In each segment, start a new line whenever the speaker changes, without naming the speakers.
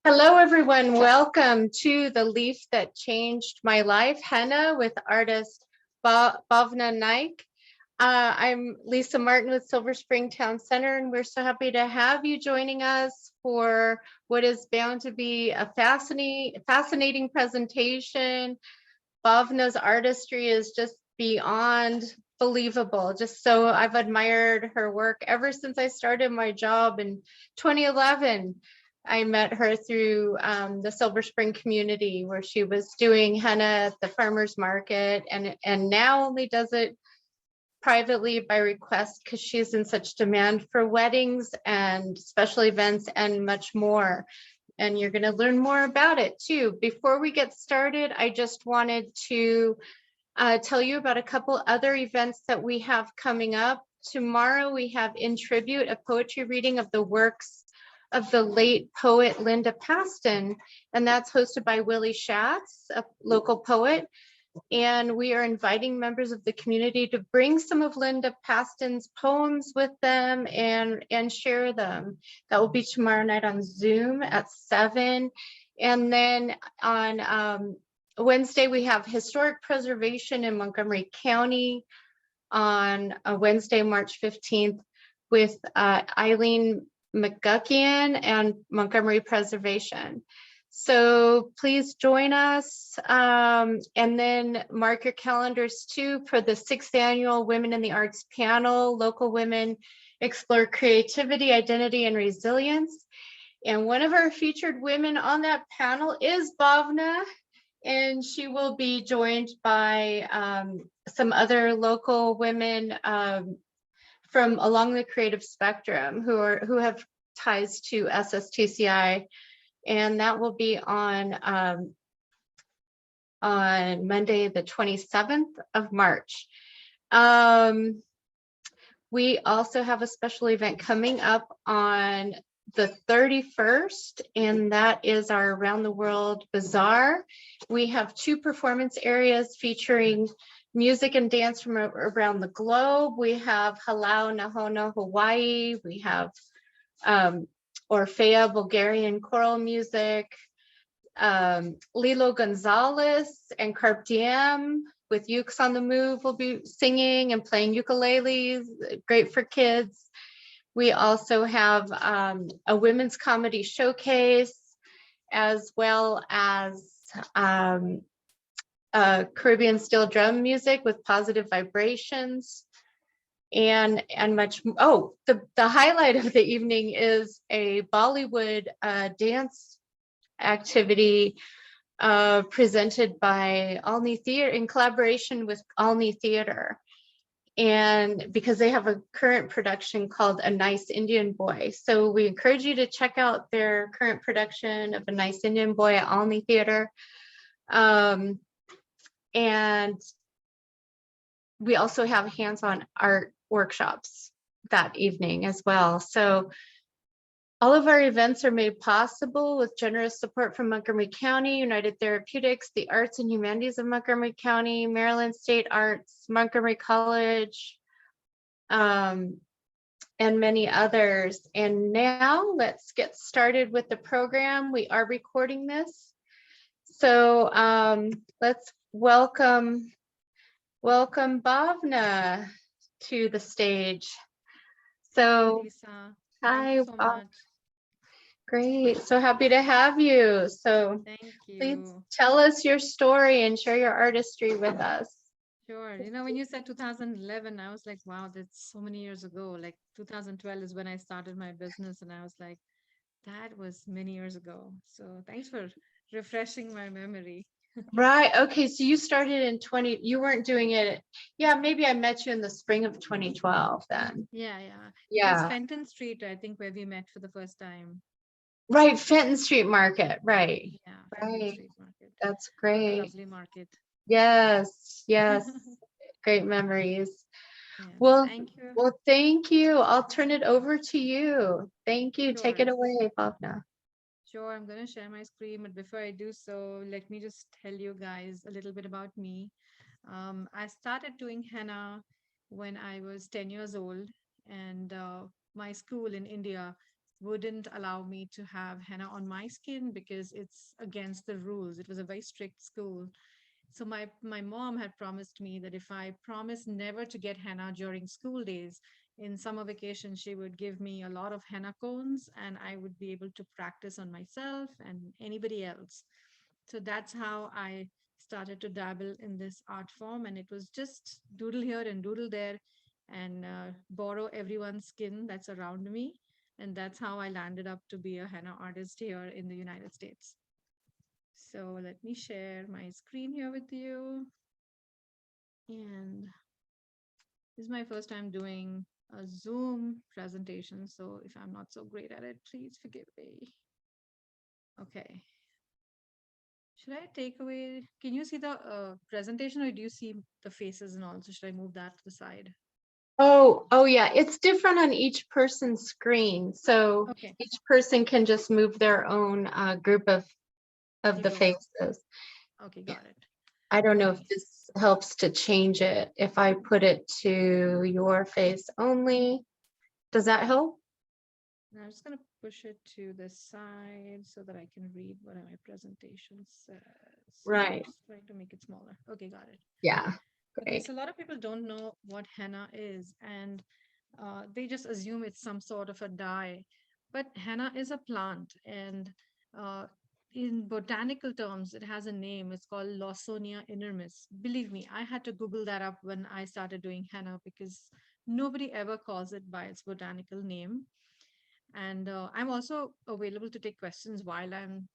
Hello, everyone. Welcome to The Leaf That Changed My Life, Henna, with artist Bhavna Naik. I'm Lisa Martin with Silver Spring Town Center, and we're so happy to have you joining us for what is bound to be a fascinating presentation. Bhavna's artistry is just beyond believable. I've admired her work ever since I started my job in 2011. I met her through the Silver Spring community where she was doing henna at the farmers market, and now only does it privately by request because she's in such demand for weddings and special events and much more. And you're going to learn more about it too. Before we get started, I just wanted to tell you about a couple other events that we have coming up. Tomorrow we have In Tribute, a poetry reading of the works of the late poet Linda Paston, and that's hosted by Willie Schatz, a local poet. And we are inviting members of the community to bring some of Linda Paston's poems with them and share them. That will be tomorrow night on Zoom at 7. And then on Wednesday, we have historic preservation in Montgomery County on Wednesday, March 15th, with Eileen McGuckian and Montgomery Preservation. So please join us, and then mark your calendars too for the 6th annual Women in the Arts panel. Local women explore creativity, identity, and resilience. And one of our featured women on that panel is Bhavna, and she will be joined by some other local women from along the creative spectrum who have ties to SSTCI. And that will be on Monday, the 27th of March. We also have a special event coming up on the 31st, and that is our Around the World Bazaar. We have 2 performance areas featuring music and dance from around the globe. We have Halau Nahona, Hawaii. We have Orfea, Bulgarian choral music, Lilo Gonzalez and Carp Diem with Ukes on the Move will be singing and playing ukuleles, great for kids. We also have a women's comedy showcase, as well as Caribbean steel drum music with positive vibrations. And much. Oh, the highlight of the evening is a Bollywood dance activity presented by Alney Theater in collaboration with Alney Theater, and because they have a current production called A Nice Indian Boy. So we encourage you to check out their current production of A Nice Indian Boy at Alney Theater. And we also have hands-on art workshops that evening as well. So all of our events are made possible with generous support from Montgomery County, United Therapeutics, the Arts and Humanities of Montgomery County, Maryland State Arts, Montgomery College, and many others. And now let's get started with the program. We are recording this. So let's welcome Bhavna to the stage. So,
Lisa,
hi,
thank you so much.
Great. So happy to have you. So
Thank
please
you.
tell us your story and share your artistry with us.
Sure. When you said 2011, I was like, wow, that's so many years ago. Like 2012 is when I started my business, and I was like, that was many years ago. So thanks for refreshing my memory.
Right. Okay. So you started in you weren't doing it. Yeah, maybe I met you in the spring of 2012 then.
Yeah, yeah. It was
Yeah.
Fenton Street, I think, where we met for the first time.
Right. Fenton Street Market. Right.
Yeah, Fenton
Right.
Street Market.
That's
What a
great.
lovely market.
Yes. Yes. Great memories.
Yeah,
Well,
thank you.
well, thank you. I'll turn it over to you. Thank you. Take
Sure.
it away, Bhavna.
Sure, I'm going to share my screen, but before I do so, let me just tell you guys a little bit about me. I started doing henna when I was 10 years old, and my school in India wouldn't allow me to have henna on my skin because it's against the rules. It was a very strict school. So my mom had promised me that if I promise never to get henna during school days, in summer vacation, she would give me a lot of henna cones and I would be able to practice on myself and anybody else. So that's how I started to dabble in this art form. And it was just doodle here and doodle there and borrow everyone's skin that's around me. And that's how I landed up to be a henna artist here in the United States. So let me share my screen here with you. And this is my first time doing a Zoom presentation. So if I'm not so great at it, please forgive me. Okay. Should I take away? Can you see the presentation or do you see the faces and all? So should I move that to the side?
Oh yeah, it's different on each person's screen. So
Okay,
each person can just move their own group of the
heroes.
faces.
Okay, got it.
I don't know if
Okay.
this helps to change it. If I put it to your face only, does that help?
Now I'm just going to push it to the side so that I can read what my presentation says.
Right.
Just trying to make it smaller. Okay, got it.
Yeah.
Okay,
Great.
so a lot of people don't know what henna is, and they just assume it's some sort of a dye. But henna is a plant, and uh, in botanical terms, it has a name. It's called Lawsonia inermis. Believe me, I had to Google that up when I started doing henna because nobody ever calls it by its botanical name. And I'm also available to take questions while I'm,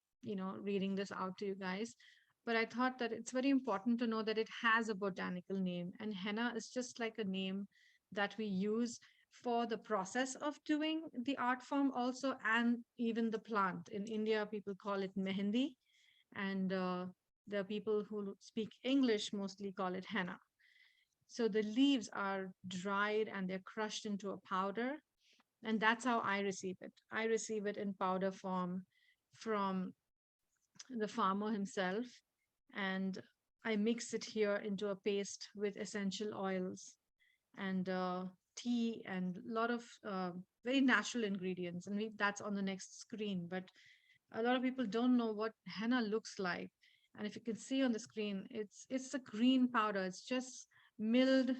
reading this out to you guys. But I thought that it's very important to know that it has a botanical name, and henna is just like a name that we use for the process of doing the art form also, and even the plant. In India, people call it mehendi, and the people who speak English mostly call it henna. So the leaves are dried and they're crushed into a powder, and that's how I receive it. I receive it in powder form from the farmer himself, and I mix it here into a paste with essential oils and tea and a lot of very natural ingredients. And that's on the next screen. But a lot of people don't know what henna looks like. And if you can see on the screen, it's a green powder. It's just milled,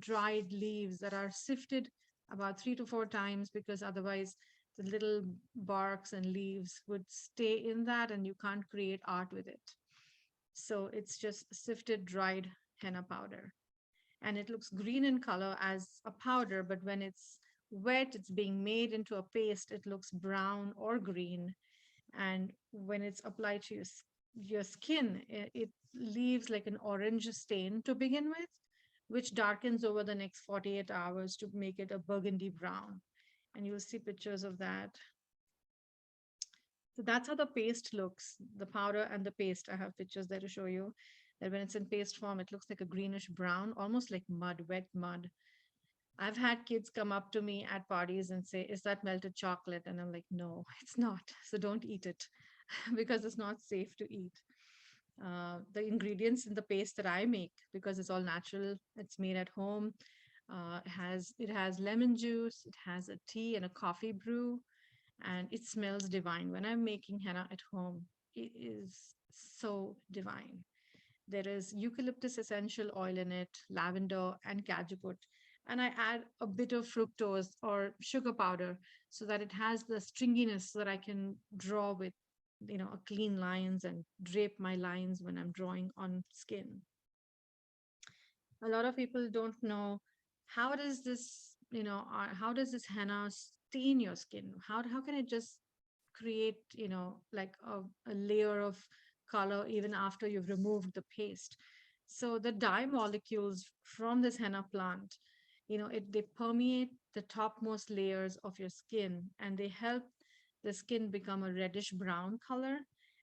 dried leaves that are sifted about 3 to 4 times, because otherwise the little barks and leaves would stay in that and you can't create art with it. So it's just sifted dried henna powder, and it looks green in color as a powder, but when it's wet, it's being made into a paste, it looks brown or green. And when it's applied to your skin, it leaves like an orange stain to begin with, which darkens over the next 48 hours to make it a burgundy brown. And you'll see pictures of that. So that's how the paste looks, the powder and the paste. I have pictures there to show you that when it's in paste form, it looks like a greenish brown, almost like mud, wet mud. I've had kids come up to me at parties and say, "Is that melted chocolate?" And I'm like, "No, it's not. So don't eat it because it's not safe to eat." The ingredients in the paste that I make, because it's all natural, it's made at home. It has lemon juice, it has a tea and a coffee brew, and it smells divine. When I'm making henna at home, it is so divine. There is eucalyptus essential oil in it, lavender, and cajuput. And I add a bit of fructose or sugar powder so that it has the stringiness so that I can draw with, a clean lines and drape my lines when I'm drawing on skin. A lot of people don't know how does this, how does this henna stain your skin? How can it just create, like a layer of color even after you've removed the paste? So the dye molecules from this henna plant, they permeate the topmost layers of your skin, and they help the skin become a reddish brown color,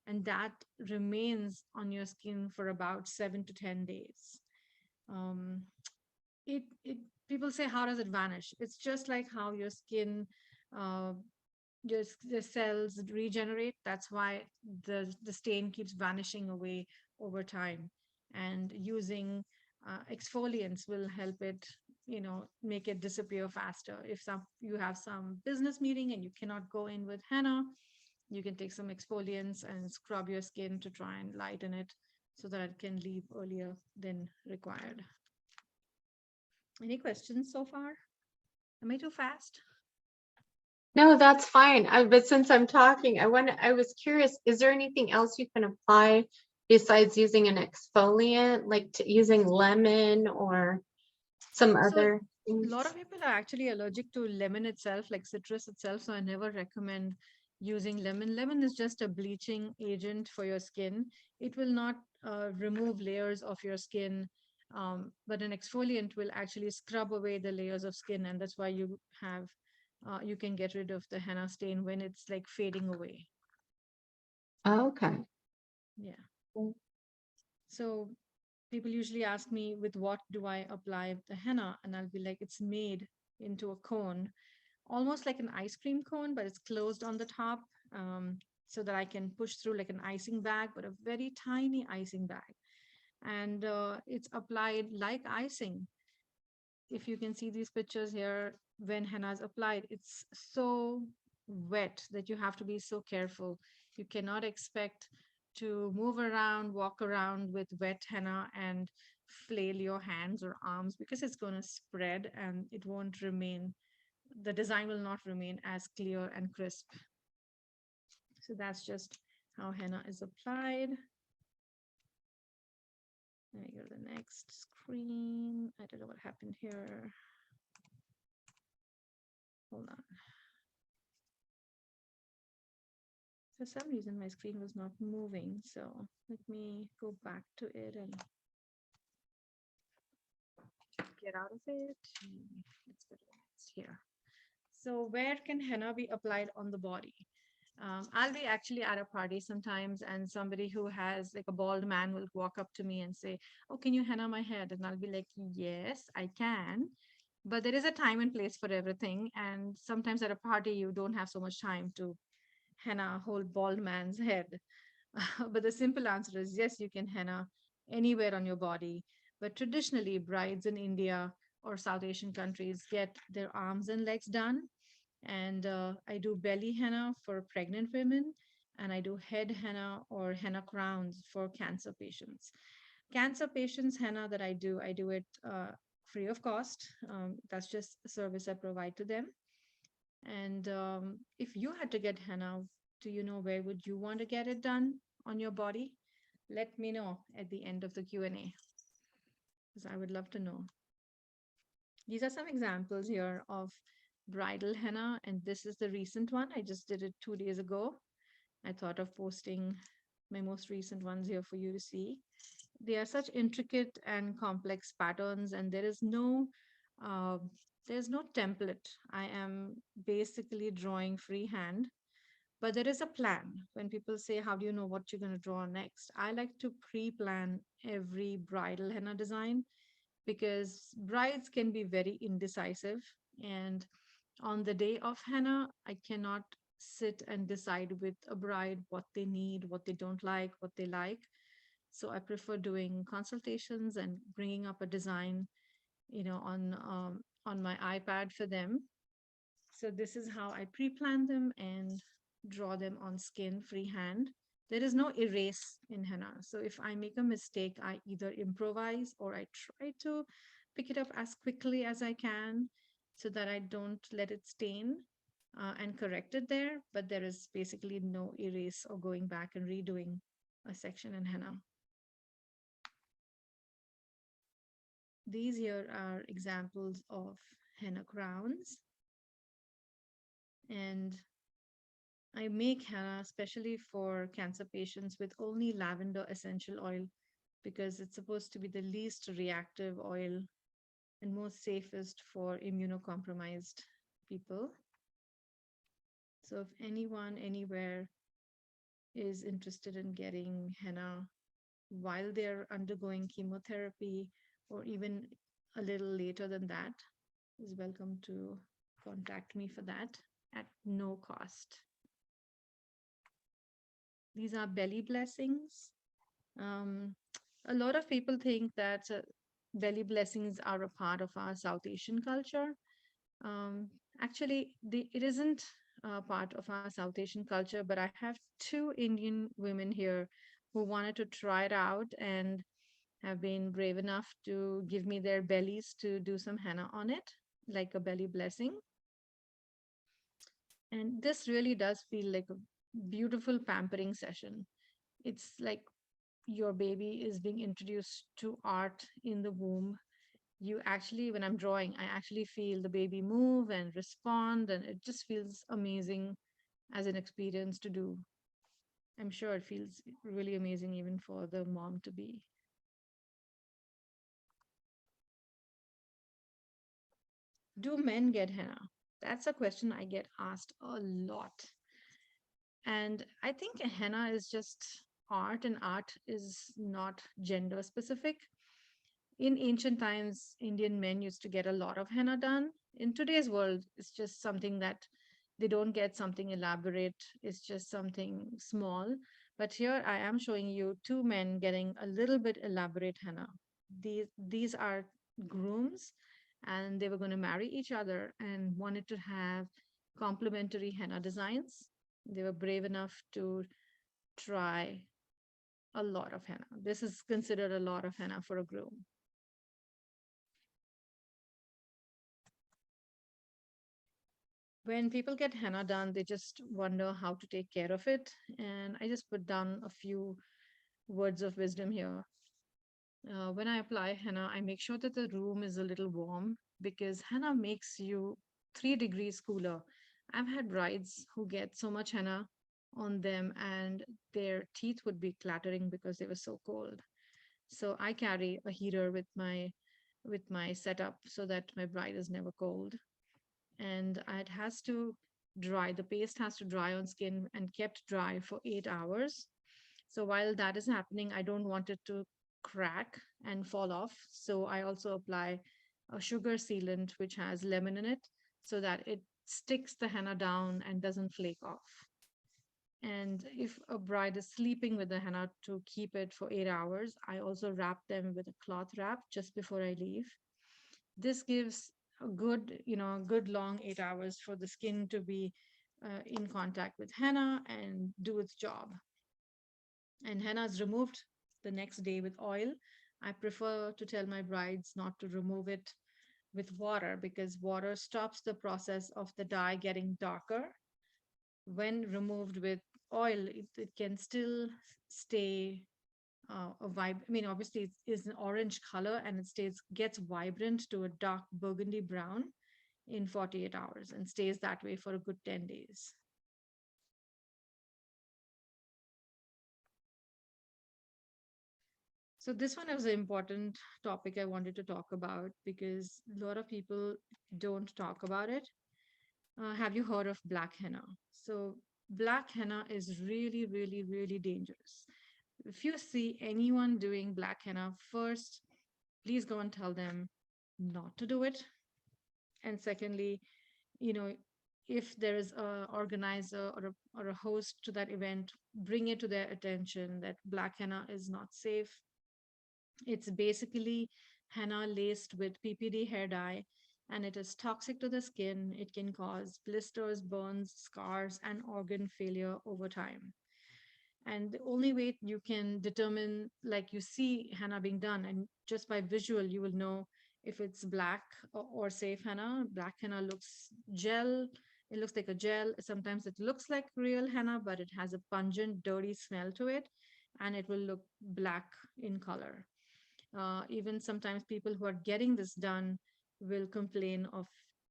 and that remains on your skin for about 7 to 10 days. um, it People say, how does it vanish? It's just like how your skin, uh, the cells regenerate. That's why the stain keeps vanishing away over time, and using exfoliants will help it make it disappear faster. If you have some business meeting and you cannot go in with henna, you can take some exfoliants and scrub your skin to try and lighten it so that it can leave earlier than required. Any questions so far? Am I too fast?
No, that's fine. But since I'm talking, I was curious, is there anything else you can apply besides using an exfoliant, like using lemon or some
So
other
a lot
things?
of people are actually allergic to lemon itself, like citrus itself. So I never recommend using lemon. Lemon is just a bleaching agent for your skin. It will not remove layers of your skin, but an exfoliant will actually scrub away the layers of skin, and that's why you can get rid of the henna stain when it's like fading away.
Oh, okay.
Yeah. So people usually ask me, with what do I apply the henna? And I'll be like, it's made into a cone, almost like an ice cream cone, but it's closed on the top, so that I can push through like an icing bag, but a very tiny icing bag. And it's applied like icing. If you can see these pictures here, when henna is applied, it's so wet that you have to be so careful. You cannot expect to move around, walk around with wet henna and flail your hands or arms, because it's going to spread and it won't remain, the design will not remain as clear and crisp. So that's just how henna is applied. Let me go to the next screen. I don't know what happened here. Hold on. For some reason, my screen was not moving. So let me go back to it and get out of it. Let's go to the next here. So where can henna be applied on the body? I'll be actually at a party sometimes, and somebody who has like a bald man will walk up to me and say, "Oh, can you henna my head?" And I'll be like, "Yes, I can." But there is a time and place for everything. And sometimes at a party, you don't have so much time to henna a whole bald man's head. But the simple answer is yes, you can henna anywhere on your body. But traditionally, brides in India or South Asian countries get their arms and legs done. And I do belly henna for pregnant women, and I do head henna or henna crowns for cancer patients. Cancer patients henna that I do it free of cost. That's just a service I provide to them. And if you had to get henna, do you know where would you want to get it done on your body? Let me know at the end of the Q&A, because I would love to know. These are some examples here of bridal henna, and this is the recent one. I just did it 2 days ago. I thought of posting my most recent ones here for you to see. They are such intricate and complex patterns, and uh, there's no template. I am basically drawing freehand, but there is a plan. When people say, "How do you know what you're going to draw next?" I like to pre-plan every bridal henna design, because brides can be very indecisive. And on the day of henna, I cannot sit and decide with a bride what they need, what they don't like, what they like. So I prefer doing consultations and bringing up a design, on my iPad for them. So this is how I pre-plan them and draw them on skin freehand. There is no erase in henna. So if I make a mistake, I either improvise or I try to pick it up as quickly as I can so that I don't let it stain, and correct it there. But there is basically no erase or going back and redoing a section in henna. These here are examples of henna crowns. And I make henna especially for cancer patients with only lavender essential oil, because it's supposed to be the least reactive oil and most safest for immunocompromised people. So if anyone anywhere is interested in getting henna while they're undergoing chemotherapy, or even a little later than that, is welcome to contact me for that at no cost. These are belly blessings. Um, a lot of people think that belly blessings are a part of our South Asian culture. Um, Actually, it isn't part of our South Asian culture, but I have two Indian women here who wanted to try it out and have been brave enough to give me their bellies to do some henna on it, like a belly blessing. And this really does feel like a beautiful pampering session. It's like your baby is being introduced to art in the womb. You actually, when I'm drawing, I actually feel the baby move and respond, and it just feels amazing as an experience to do. I'm sure it feels really amazing even for the mom to be. Do men get henna? That's a question I get asked a lot. And I think henna is just art, and art is not gender specific. In ancient times, Indian men used to get a lot of henna done. In today's world, it's just something that they don't get something elaborate, it's just something small. But here I am showing you two men getting a little bit elaborate henna. These are grooms, and they were going to marry each other and wanted to have complementary henna designs. They were brave enough to try a lot of henna. This is considered a lot of henna for a groom. When people get henna done, they just wonder how to take care of it. And I just put down a few words of wisdom here. When I apply henna, I make sure that the room is a little warm because henna makes you 3 degrees cooler. I've had brides who get so much henna on them and their teeth would be clattering because they were so cold. So I carry a heater with my setup so that my bride is never cold. And it has to dry. The paste has to dry on skin and kept dry for 8 hours. So while that is happening, I don't want it to crack and fall off. So I also apply a sugar sealant which has lemon in it so that it sticks the henna down and doesn't flake off. And if a bride is sleeping with the henna to keep it for 8 hours, I also wrap them with a cloth wrap just before I leave. This gives a good, a good long 8 hours for the skin to be in contact with henna and do its job. And henna is removed the next day with oil. I prefer to tell my brides not to remove it with water because water stops the process of the dye getting darker. When removed with oil, it can still stay a vibe. I mean, obviously, it is an orange color and it stays gets vibrant to a dark burgundy brown in 48 hours and stays that way for a good 10 days. So this one was an important topic I wanted to talk about because a lot of people don't talk about it. Have you heard of black henna? So black henna is really, really, really dangerous. If you see anyone doing black henna, first, please go and tell them not to do it. And secondly, you know, if there is a organizer or a host to that event, bring it to their attention that black henna is not safe. It's basically henna laced with PPD hair dye, and it is toxic to the skin. It can cause blisters, burns, scars, and organ failure over time. And the only way you can determine, like you see henna being done, and just by visual, you will know if it's black or safe henna. Black henna looks gel. It looks like a gel. Sometimes it looks like real henna, but it has a pungent, dirty smell to it, and it will look black in color. Even sometimes people who are getting this done will complain of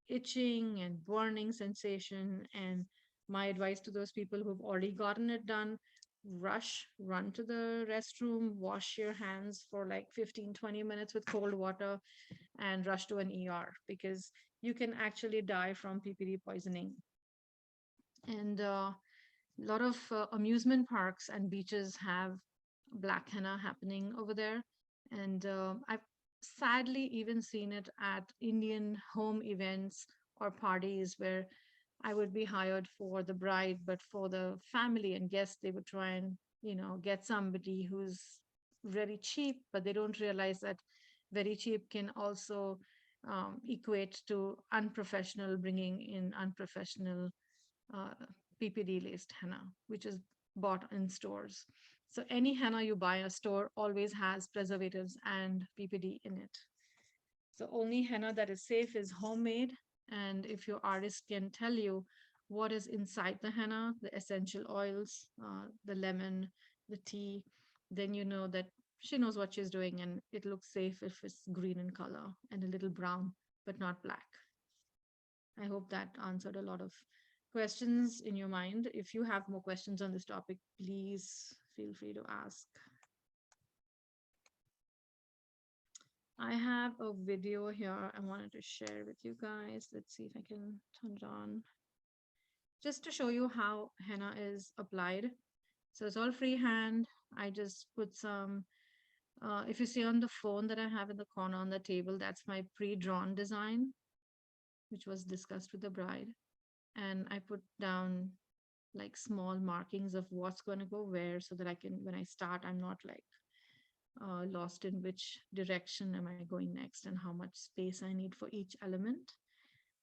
itching and burning sensation. And my advice to those people who've already gotten it done, run to the restroom, wash your hands for like 15-20 minutes with cold water, and rush to an ER because you can actually die from PPD poisoning. And a lot of amusement parks and beaches have black henna happening over there. And I've sadly even seen it at Indian home events or parties where I would be hired for the bride, but for the family and guests, they would try and, get somebody who's very cheap, but they don't realize that very cheap can also equate to unprofessional, bringing in unprofessional uh, PPD laced henna, which is bought in stores. So any henna you buy in a store always has preservatives and PPD in it. So only henna that is safe is homemade. And if your artist can tell you what is inside the henna, the essential oils, the lemon, the tea, then you know that she knows what she's doing, and it looks safe if it's green in color and a little brown, but not black. I hope that answered a lot of questions in your mind. If you have more questions on this topic, please feel free to ask. I have a video here I wanted to share with you guys. Let's see if I can turn it on. Just to show you how henna is applied. So it's all freehand. I just put some, if you see on the phone that I have in the corner on the table, that's my pre-drawn design, which was discussed with the bride. And I put down like small markings of what's going to go where, so that I can, when I start, I'm not like lost in which direction am I going next and how much space I need for each element.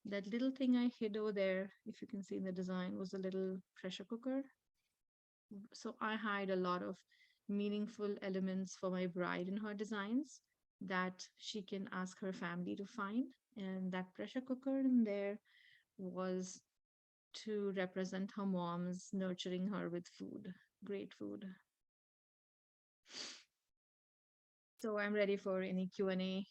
That little thing I hid over there, if you can see in the design, was a little pressure cooker. So I hide a lot of meaningful elements for my bride in her designs that she can ask her family to find. And that pressure cooker in there was to represent her mom's nurturing her with food, great food. So I'm ready for any Q&A.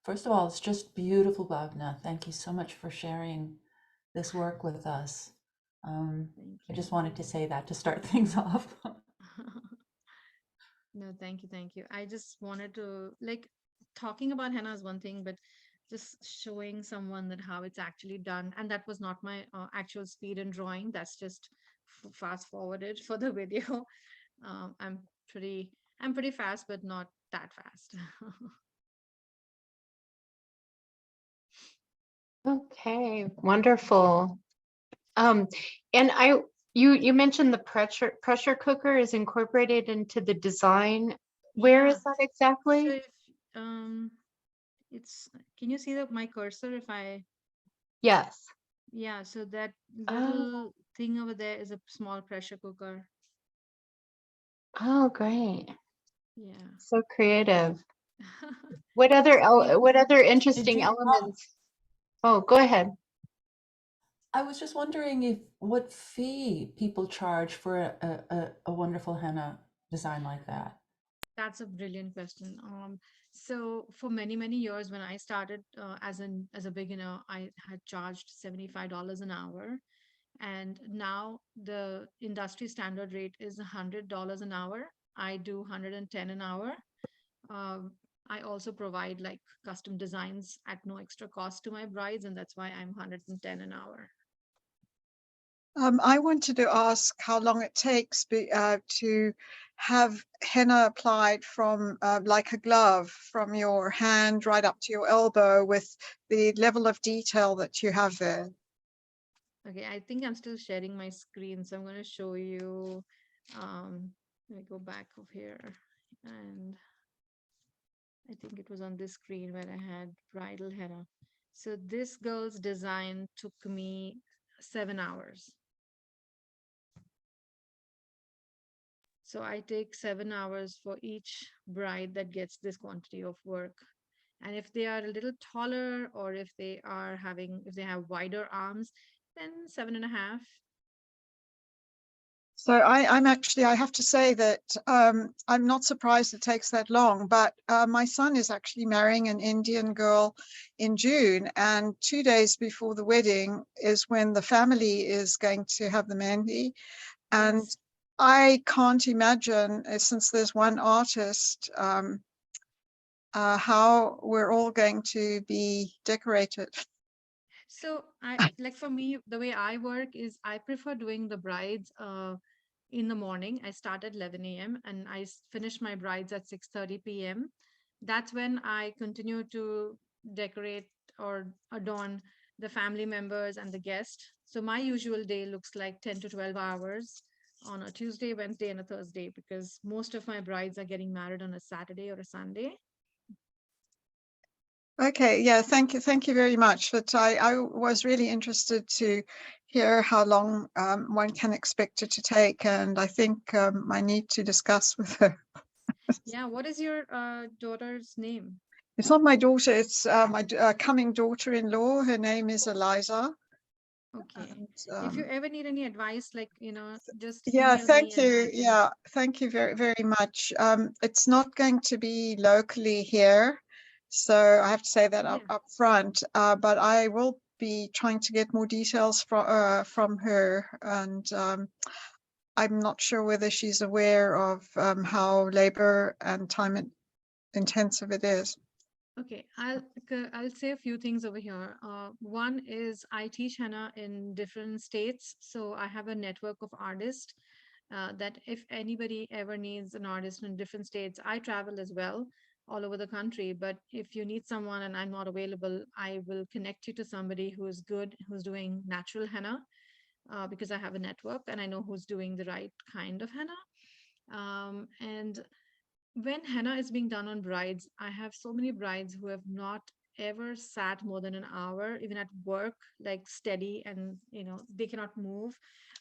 First of all, it's just beautiful, Bhavna. Thank you so much for sharing this work with us.
Thank
I
you.
just wanted to say that to start things off.
No, thank you, thank you. I just wanted to, like, talking about henna is one thing, but just showing someone that how it's actually done. And that was not my actual speed in drawing. That's just fast forwarded for the video. Um, I'm pretty, I'm pretty fast, but not that fast.
Okay, wonderful. Um, and you mentioned the pressure cooker is incorporated into the design. Where
Yeah.
is that
So
exactly?
if it's, can you see that my cursor? If I,
Yes.
yeah, so that
Oh,
little thing over there is a small pressure cooker.
oh, great.
Yeah.
So creative.
So we,
What other
Did
interesting
you?
elements? Oh, go ahead.
I was just wondering if what fee people charge for a wonderful henna design like that.
that's a brilliant question. So for many, many years when I started as a beginner, I had charged $75 an hour. And now the industry standard rate is $100 an hour. I do 110 an hour. Um, I also provide like custom designs at no extra cost to my brides, and that's why I'm 110 an hour.
I wanted to ask how long it takes to have henna applied from like a glove from your hand right up to your elbow with the level of detail that you have there.
Okay, I think I'm still sharing my screen, so I'm going to show you. Let me go back over here, and I think it was on this screen where I had bridal henna. So this girl's design took me 7 hours. So I take 7 hours for each bride that gets this quantity of work. And if they are a little taller, or if they are having, if they have wider arms, then 7.5.
So I have to say that I'm not surprised it takes that long, but my son is actually marrying an Indian girl in June, and 2 days before the wedding is when the family is going to have the mehndi. And
Yes.
I can't imagine, since there's one artist, how we're all going to be decorated.
So I, like, for me, the way I work is I prefer doing the brides in the morning. I start at 11 a.m. and I finish my brides at 6:30 p.m. That's when I continue to decorate or adorn the family members and the guest. So my usual day looks like 10 to 12 hours. on a Tuesday, Wednesday, and a Thursday, because most of my brides are getting married on a Saturday or a Sunday.
Okay, yeah, thank you very much. But I was really interested to hear how long one can expect it to take, and I think I need to discuss with her.
Yeah, what is your daughter's name?
It's not my daughter, it's my coming daughter-in-law. Her name is Eliza.
Okay.
And,
If you ever need any advice, like, just
yeah,
email me
thank
and
you.
I can.
Yeah, thank you very much. It's not going to be locally here, so I have to say that
Yeah.
up front. But I will be trying to get more details from her, and I'm not sure whether she's aware of how labor and time intensive it is.
Okay, I'll say a few things over here. One is I teach henna in different states, so I have a network of artists that if anybody ever needs an artist in different states, I travel as well all over the country. But if you need someone and I'm not available, I will connect you to somebody who is good, who's doing natural henna, because I have a network and I know who's doing the right kind of henna. And when henna is being done on brides, I have so many brides who have not ever sat more than an hour, even at work, like steady, and they cannot move.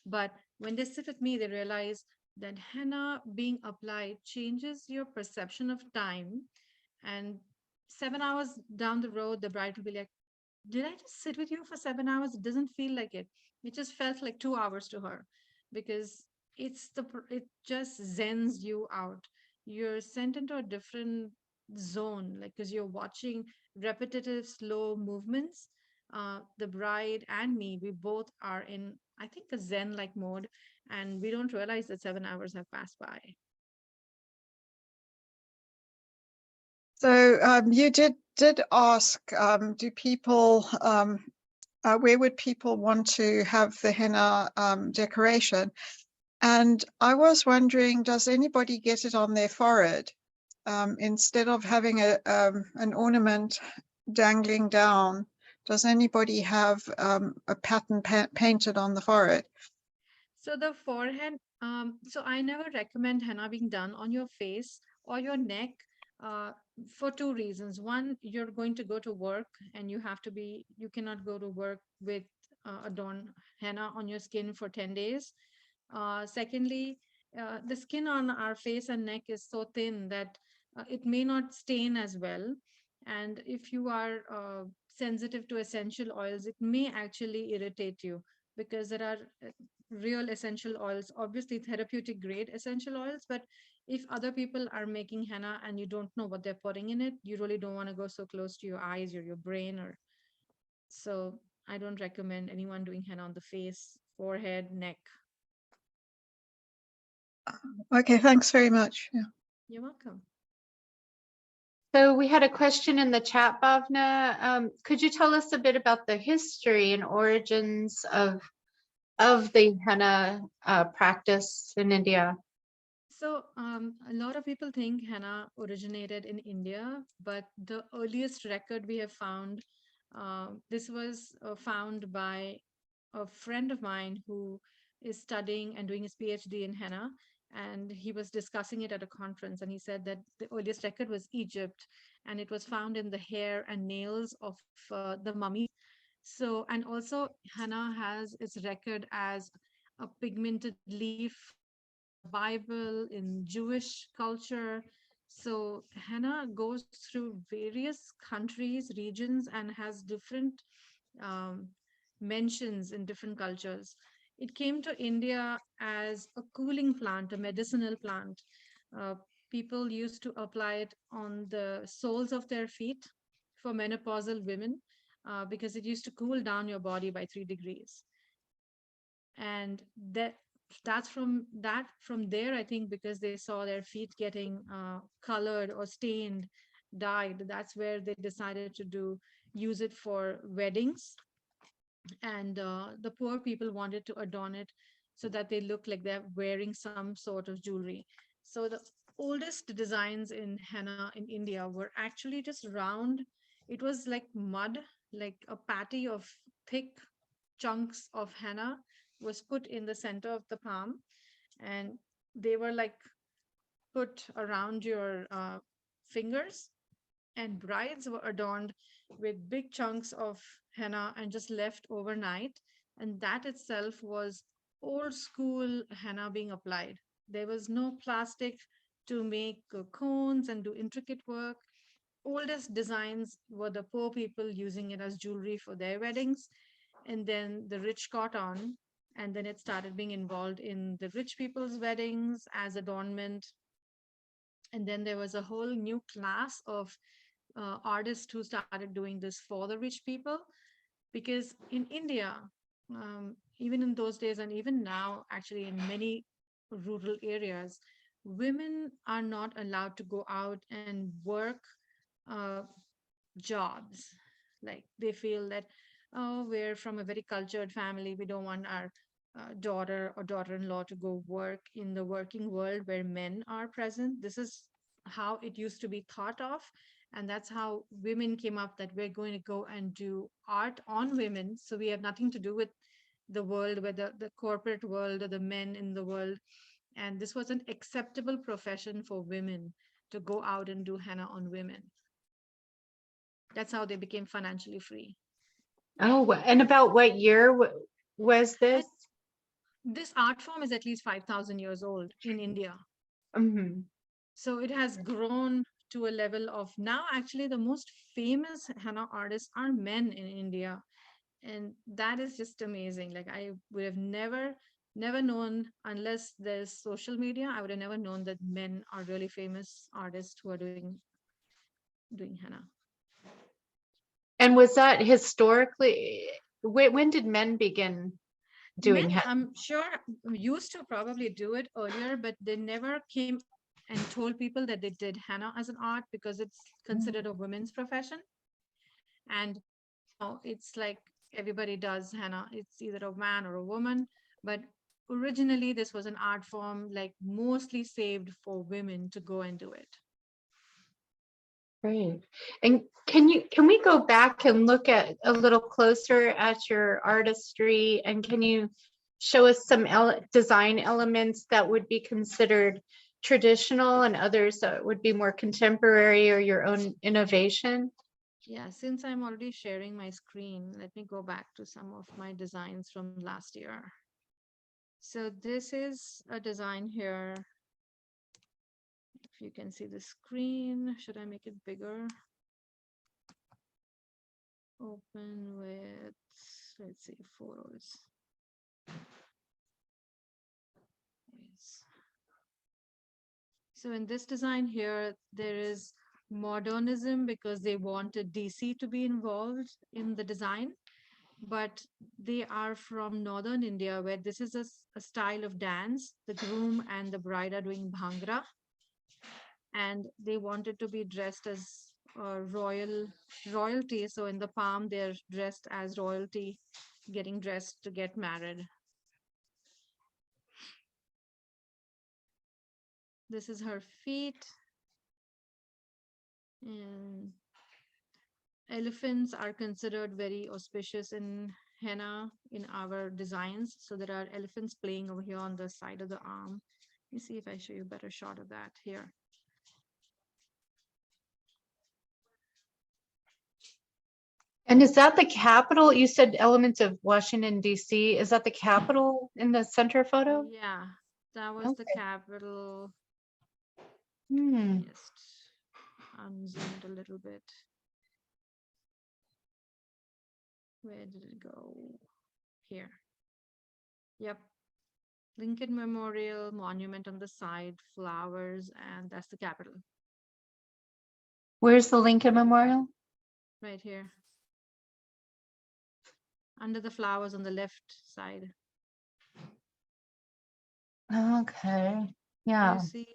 But when they sit with me, they realize that henna being applied changes your perception of time. And 7 hours down the road, the bride will be like, did I just sit with you for 7 hours? It doesn't feel like it. It just felt like 2 hours to her, because it just zens you out. You're sent into a different zone, like, because you're watching repetitive, slow movements. The bride and me, we both are in, I think, a zen-like mode, and we don't realize that 7 hours have passed by.
So you did ask, do people where would people want to have the henna decoration? And I was wondering, does anybody get it on their forehead instead of having an ornament dangling down? Does anybody have a pattern painted on the forehead?
So the forehead, so I never recommend henna being done on your face or your neck, uh, for two reasons. One, you're going to go to work and you cannot go to work with adorn henna on your skin for 10 days. Secondly, the skin on our face and neck is so thin that it may not stain as well. And if you are sensitive to essential oils, it may actually irritate you, because there are real essential oils, obviously therapeutic grade essential oils. But if other people are making henna and you don't know what they're putting in it, you really don't want to go so close to your eyes or your brain. Or so I don't recommend anyone doing henna on the face, forehead, neck.
Okay, thanks very much. Yeah.
You're welcome.
So we had a question in the chat, Bhavna. Could you tell us a bit about the history and origins of the henna practice in India?
So, a lot of people think henna originated in India, but the earliest record we have found, this was found by a friend of mine who is studying and doing his PhD in henna. And he was discussing it at a conference, and he said that the earliest record was Egypt, and it was found in the hair and nails of the mummies. So, and also henna has its record as a pigmented leaf in the Bible, in Jewish culture. So henna goes through various countries, regions, and has different um, mentions in different cultures. It came to India as a cooling plant, a medicinal plant. Uh, People used to apply it on the soles of their feet for menopausal women, because it used to cool down your body by 3 degrees. And from there, I think, because they saw their feet getting colored or stained, dyed, that's where they decided to use it for weddings. And the poor people wanted to adorn it so that they look like they're wearing some sort of jewelry. So the oldest designs in henna in India were actually just round. It was like mud, like a patty of thick chunks of henna was put in the center of the palm, and they were like put around your fingers, and brides were adorned with big chunks of henna and just left overnight. And that itself was old school henna being applied. There was no plastic to make cones and do intricate work. Oldest designs were the poor people using it as jewelry for their weddings. And then the rich caught on, and then it started being involved in the rich people's weddings as adornment. And then there was a whole new class of artists who started doing this for the rich people, because in India, even in those days and even now, actually in many rural areas, women are not allowed to go out and work uh, jobs. Like they feel that, oh, we're from a very cultured family, we don't want our daughter or daughter-in-law to go work in the working world where men are present. This is how it used to be thought of, and that's how women came up, that we're going to go and do art on women, so we have nothing to do with the world, where the corporate world or the men in the world. And this was an acceptable profession for women to go out and do henna on women. That's how they became financially free.
Oh, and about what year was this?
This art form is at least 5,000 years old in India.
Mhm.
So it has grown to a level of, now actually the most famous henna artists are men in India. And that is just amazing. Like I would have never known, unless there's social media, I would have never known that men are really famous artists who are doing henna.
And was that historically, when did men begin doing
Men,
henna?
I'm sure, used to probably do it earlier, but they never came and told people that they did henna as an art, because it's considered a women's profession. And now it's like everybody does henna. It's either a man or a woman, but originally this was an art form like mostly saved for women to go and do it.
Great. And can we go back and look at a little closer at your artistry, and can you show us some design elements that would be considered traditional and others that would be more contemporary or your own innovation?
Yeah, since I'm already sharing my screen, let me go back to some of my designs from last year. So this is a design here. If you can see the screen, should I make it bigger? Open with, let's see, photos. Yes. So in this design here, there is modernism because they wanted DC to be involved in the design, but they are from northern India, where this is a style of dance. The groom and the bride are doing bhangra, and they wanted to be dressed as royalty. So in the palm, they're dressed as royalty, getting dressed to get married. This is her feet. And elephants are considered very auspicious in henna in our designs. So there are elephants playing over here on the side of the arm. Let me see if I show you a better shot of that here.
And is that the capital? You said elements of Washington, D.C. Is that the capital in the center photo?
Yeah, that was the
Okay.
capital.
Hmm.
Just unzoom it a little bit. Where did it go? Here. Yep. Lincoln Memorial, monument on the side, flowers, and that's the capital
Where's the Lincoln Memorial?
right here. Under the flowers on the left side.
Okay.
Do
Yeah.
you see?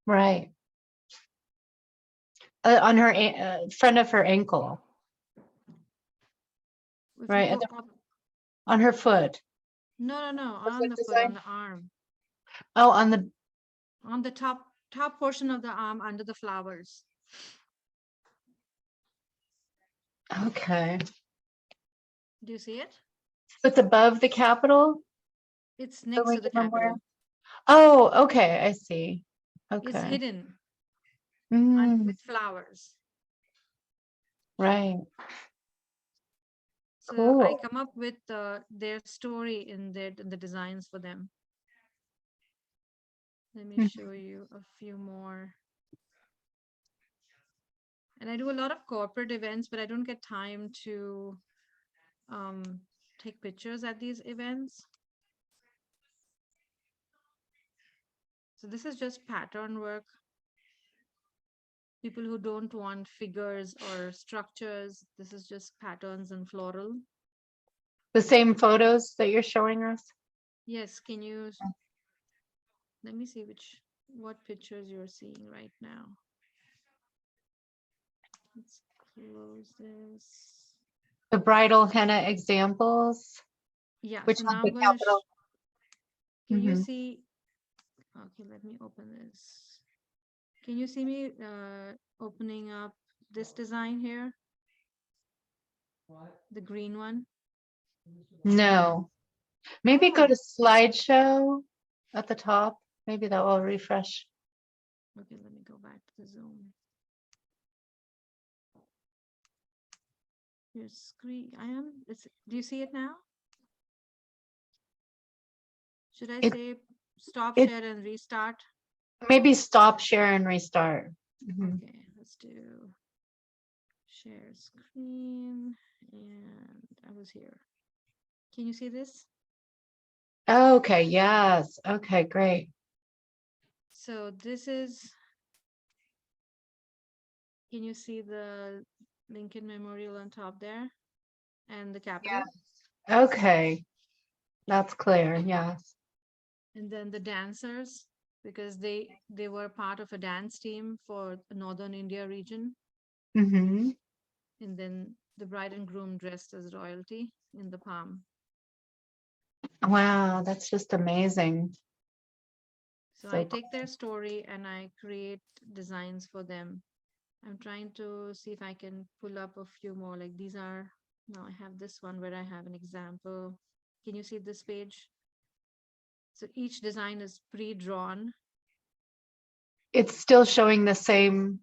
Right. On her front of her ankle,
If you
right?
go up,
On her foot.
no,
Of
on
what
the foot, on
design?
the arm,
Oh, on the,
on the top portion of the arm under the flowers.
okay.
Do you see it?
It's above the Capitol,
It's
the
next to the
Lincoln Memorial.
capital.
Oh, okay, I see.
It's
Okay.
hidden
Mm,
with flowers.
right.
So I
Cool.
come up with their story in the designs for them. Let me
Mhm.
show you a few more. And I do a lot of corporate events, but I don't get time to um, take pictures at these events. So this is just pattern work. People who don't want figures or structures, this is just patterns and floral.
The same photos that you're showing us?
Yes, can you, let me see what pictures you're seeing right now. Let's close this.
The bridal henna examples,
Yeah,
which
so
have
now
the
I'm going to,
capital.
can you
Mhm.
see, okay, let me open this. Can you see me opening up this design here? The green one?
No, maybe go
Oh,
to slideshow at the top. Maybe that will refresh.
okay, let me go back to the Zoom. Here's screen. Do you see it now? Should I
It,
say stop
it
share and restart?
maybe stop, share, and restart. Mhm.
Okay, let's do share screen. And I was here. Can you see this?
Okay, yes. Okay, great.
So this is, can you see the Lincoln Memorial on top there and the Capitol?
Okay, that's clear. Yes.
And then the dancers, because they were part of a dance team for the Northern India region.
Hmm.
And then the bride and groom dressed as royalty in the palm.
Wow, that's just amazing.
So I
So
take their story and I create designs for them. I'm trying to see if I can pull up a few more. Like these are, now I have this one where I have an example. Can you see this page? So each design is pre-drawn.
it's still showing the same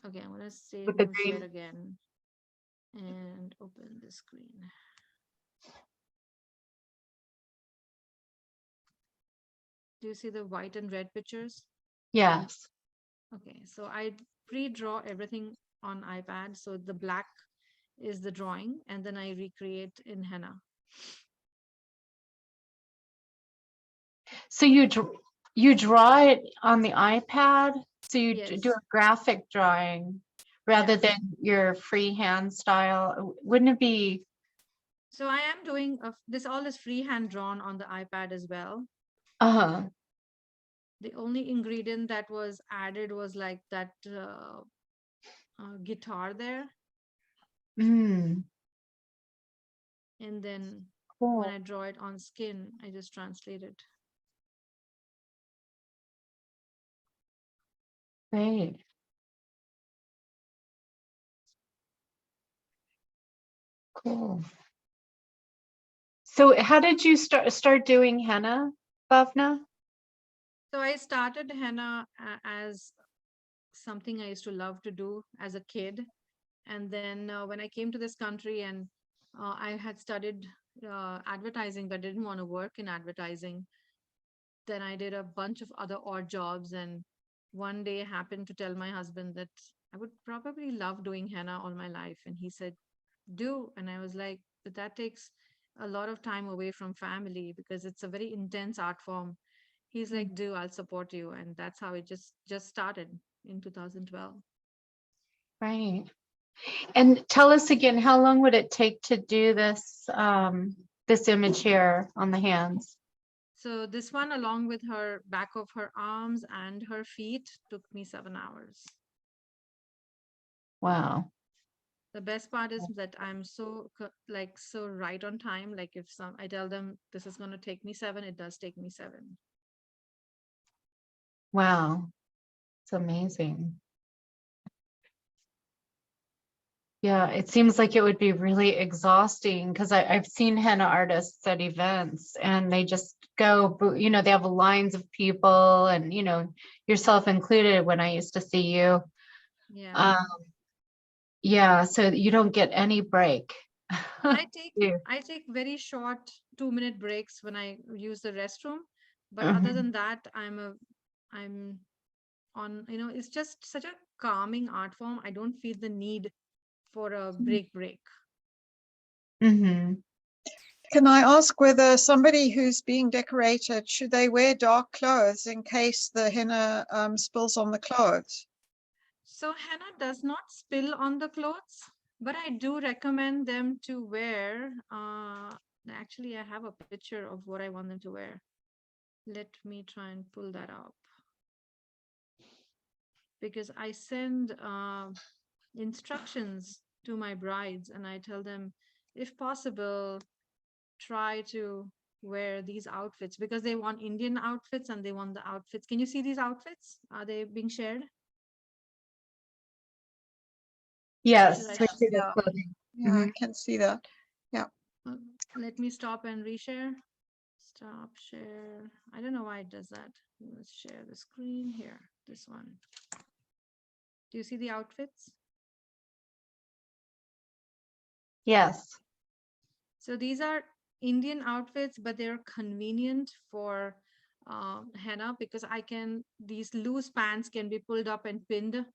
Okay, I'm gonna say
with the
no share
green.
again and open the screen. Do you see the white and red pictures?
Yes.
Okay, so I pre-draw everything on iPad. So the black is the drawing, and then I recreate in Henna.
So you draw it on the iPad. So you do
Yes.
a graphic drawing rather
Yeah.
than your freehand style. Wouldn't it be?
So I am doing this all is freehand drawn on the iPad as well.
Uh-huh.
The only ingredient that was added was like that guitar there.
Mm,
And then when
cool.
I draw it on skin, I just translate it.
Great. Cool. So how did you start doing henna, Bhavna?
So I started henna as something I used to love to do as a kid. And then when I came to this country and I had studied advertising, but didn't want to work in advertising, then I did a bunch of other odd jobs. And one day I happened to tell my husband that I would probably love doing henna all my life. And he said, do. And I was like, but that takes a lot of time away from family because it's a very intense art form. He's
Mm,
like, do, I'll support you. And that's how it just started in 2012.
right. And tell us again, how long would it take to do this this image here on the hands?
So this one, along with her back of her arms and her feet, took me 7 hours.
Wow.
The best part is that I'm so right on time. Like if I tell them this is going to take me 7, it does take me 7.
Wow. It's amazing. Yeah, it seems like it would be really exhausting because I've seen henna artists at events and they just go, they have lines of people and, yourself included when I used to see you.
Yeah.
Um, yeah, so you don't get any break.
I take
Yeah.
I take very short 2-minute breaks when I use the restroom. But other
Mhm.
than that, I'm on, it's just such a calming art form. I don't feel the need for a break.
Mhm.
Can I ask whether somebody who's being decorated, should they wear dark clothes in case the henna spills on the clothes?
So henna does not spill on the clothes, but I do recommend them to wear. Actually, I have a picture of what I want them to wear. Let me try and pull that up because I send instructions to my brides and I tell them, if possible, try to wear these outfits because they want Indian outfits and they want the outfits. Can you see these outfits? Are they being shared? Should I?
Yes, I see the
Yeah,
clothing.
yeah, I
Mhm.
can see that. Yeah.
Uh, Let me stop and reshare. Stop share. I don't know why it does that. Let's share the screen here. This one. Do you see the outfits?
Yes.
So these are Indian outfits, but they're convenient for henna because these loose pants can be pulled up and pinned,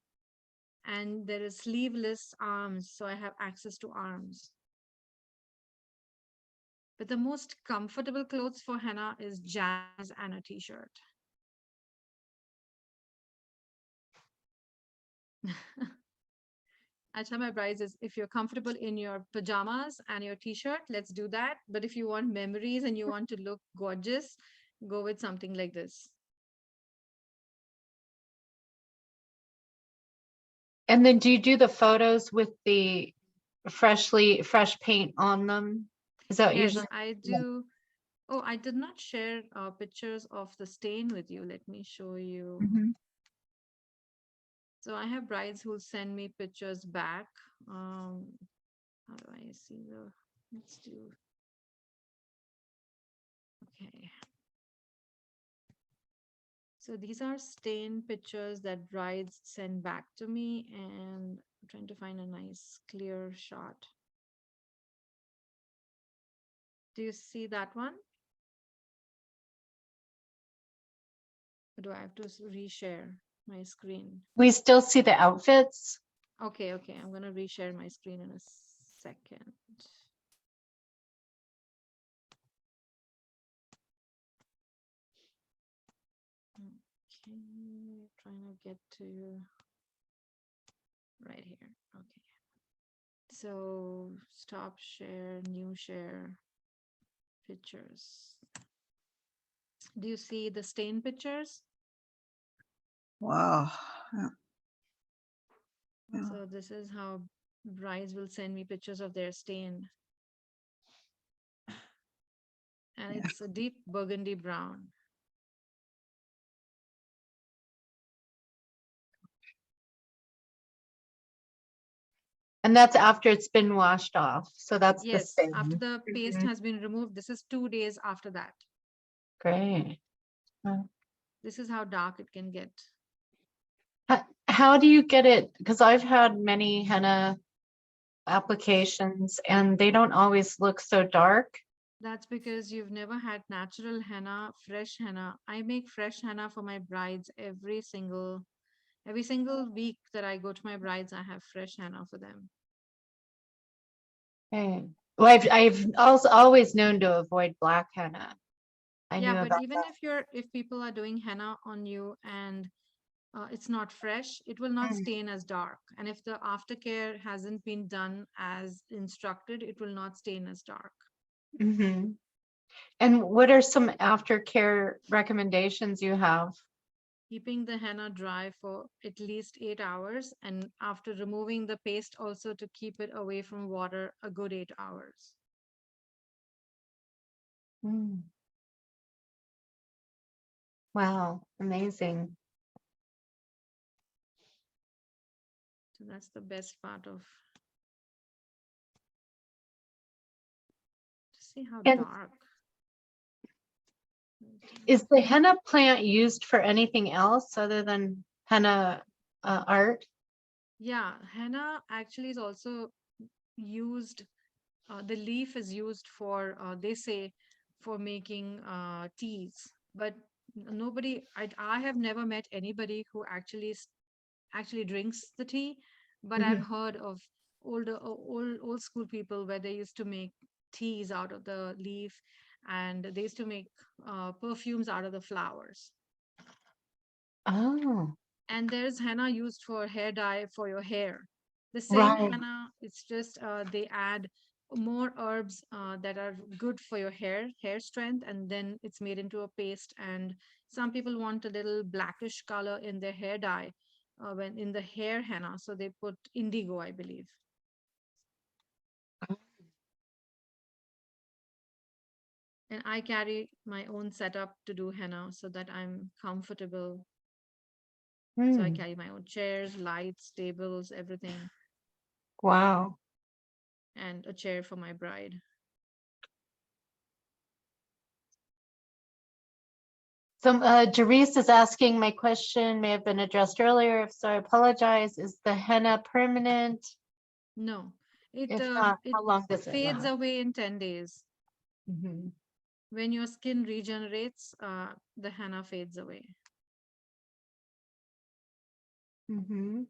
and there is sleeveless arms, so I have access to arms. But the most comfortable clothes for henna is jammies and a t-shirt. I tell my brides is if you're comfortable in your pajamas and your t-shirt, let's do that. But if you want memories and you want to look gorgeous, go with something like this.
And then do you do the photos with the fresh paint on them? Is that
Yes,
usually?
I
Yeah.
do. Oh, I did not share pictures of the stain with you. Let me show you.
Mhm.
So I have brides who send me pictures back. How do I see let's do, okay. So these are stain pictures that brides send back to me, and I'm trying to find a nice clear shot. Do you see that one? Or do I have to reshare my screen?
We still see the outfits.
Okay, I'm gonna reshare my screen in a second. Okay, trying to get to right here. Okay. So stop share, new share, pictures. Do you see the stain pictures?
Wow. Yeah. Yeah.
So this is how brides will send me pictures of their stain. And
Yeah.
it's a deep burgundy brown.
And that's after it's been washed off. So that's the
Yes, after
same.
the paste
Mhm.
has been removed, this is 2 days after that.
Great.
This is how dark it can get.
How do you get it? Because I've had many henna applications and they don't always look so dark.
That's because you've never had natural henna, fresh henna. I make fresh henna for my brides every single week that I go to my brides, I have fresh henna for them.
Okay. Well, I've also always known to avoid black henna. I
Yeah,
knew
but
about
even if people are doing henna on you and it's not fresh, it will not
that.
stain as dark. And if the aftercare hasn't been done as instructed, it will not stain as dark.
Mm-hmm. And what are some aftercare recommendations you have?
Keeping the henna dry for at least 8 hours, and after removing the paste, also to keep it away from water a good 8 hours.
Mm. Wow, amazing.
So that's the best part of See how
And
dark.
is the henna plant used for anything else other than henna art?
Yeah, henna actually is also used. The leaf is used for, they say, for making teas. But nobody, I have never met anybody who actually drinks the tea. But I've
Mhm.
heard of old school people where they used to make teas out of the leaf, and they used to make perfumes out of the flowers.
Oh,
And there's henna used for hair dye for your hair. The same
right.
henna, it's just they add more herbs that are good for your hair strength, and then it's made into a paste. And some people want a little blackish color in their hair dye, when in the hair henna, so they put indigo, I believe. And I carry my own setup to do henna so that I'm comfortable. So I
Hmm.
carry my own chairs, lights, tables, everything,
Wow.
and a chair for my bride.
So Jerice is asking, my question may have been addressed earlier, so I apologize. Is the henna permanent?
No, it
If not,
it
how long does it
fades
last?
away in 10 days.
Mhm.
When your skin regenerates, the henna fades away.
Mhm.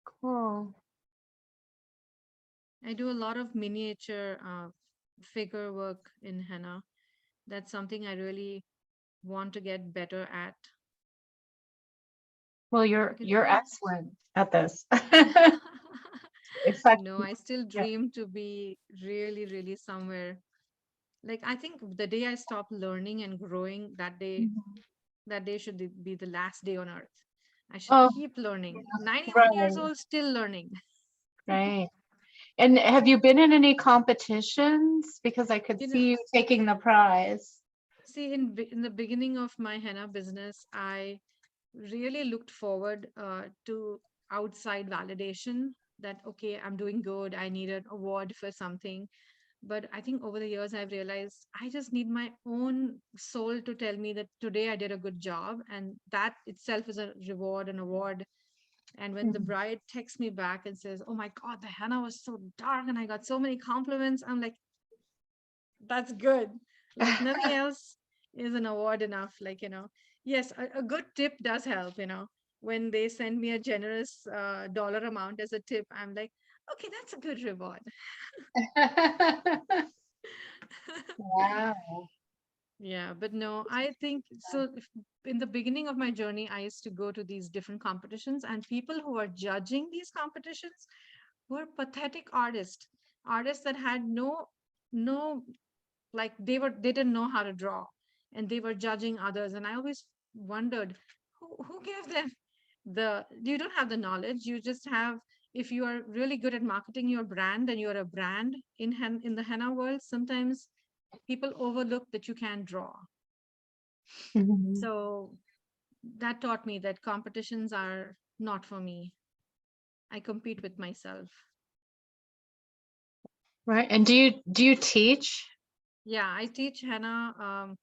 Cool.
I do a lot of miniature figure work in henna. That's something I really want to get better at.
Well,
You can
you're
see.
excellent at this. In fact,
No, I still
yeah.
dream to be really, really somewhere. Like, I think the day I stop learning and growing,
Mhm.
that day should be the last day on earth. I should
Oh,
keep learning. 91 years
right,
old, still learning.
right. And have you been in any competitions? Because I could
You know,
see you taking the prize.
see, in the beginning of my henna business, I really looked forward to outside validation that, okay, I'm doing good. I need an award for something. But I think over the years, I've realized I just need my own soul to tell me that today I did a good job. And that itself is a reward, an award. And when the
Mhm.
bride texts me back and says, "Oh my God, the henna was so dark and I got so many compliments," I'm like, that's good. Like nothing else is an award enough. Like, yes, a good tip does help, when they send me a generous dollar amount as a tip, I'm like, okay, that's a good reward.
Wow.
Yeah, but no, I think so. In the beginning of my journey, I used to go to these different competitions, and people who are judging these competitions were pathetic artists that had no, like they didn't know how to draw, and they were judging others. And I always wondered, who gave them you don't have the knowledge. You just have, if you are really good at marketing your brand and you're a brand in the henna world, sometimes people overlook that you can draw.
Mhm.
So that taught me that competitions are not for me. I compete with myself.
Right. And do you teach?
Yeah, I teach henna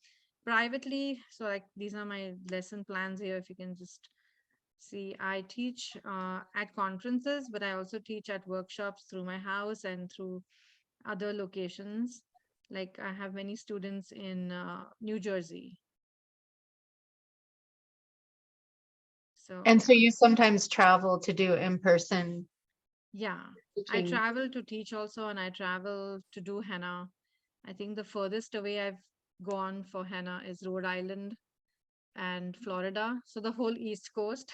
privately. So like these are my lesson plans here. If you can just see, I teach at conferences, but I also teach at workshops through my house and through other locations. Like I have many students in New Jersey.
And
So
so you sometimes travel to do in-person
yeah, I
teaching.
travel to teach also, and I travel to do henna. I think the furthest away I've gone for henna is Rhode Island and Florida. So the whole East Coast,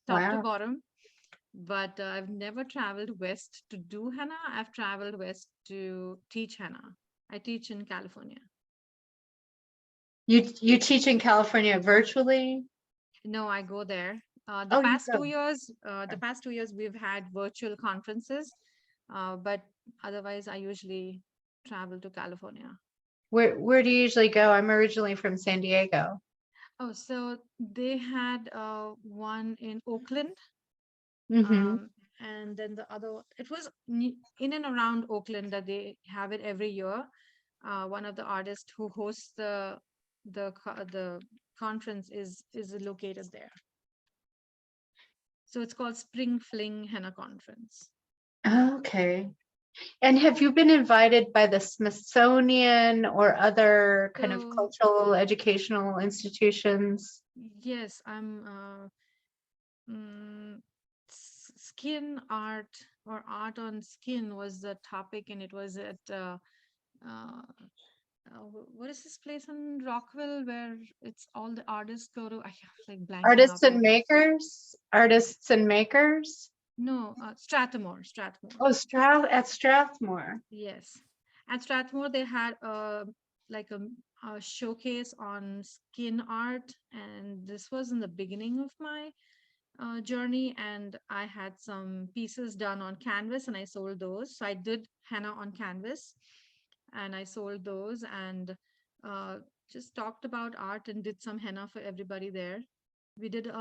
top to
Wow.
bottom. But I've never traveled west to do henna. I've traveled west to teach henna. I teach in California.
You teach in California virtually?
No, I go there.
Oh, you go.
The past 2 years, we've had virtual conferences, but otherwise, I usually travel to California.
Where do you usually go? I'm originally from San Diego.
Oh, so they had one in Oakland,
Mm-hmm.
um, And then the other, it was in and around Oakland that they have it every year. One of the artists who hosts the conference is located there. So it's called Spring Fling Henna Conference.
Okay. And have you been invited by the Smithsonian or other kind of
So
cultural educational institutions?
yes, I'm skin art or art on skin was the topic, and it was at uh, what is this place in Rockville where it's all the artists go to? I have like blanking
Artists
out
and
on it.
makers? Artists and makers?
No, Strathmore, Strathmore.
Oh, at Strathmore.
Yes, at Strathmore they had like a showcase on skin art, and this was in the beginning of my journey, and I had some pieces done on canvas and I sold those. So I did henna on canvas and I sold those, and uh, just talked about art and did some henna for everybody there. We did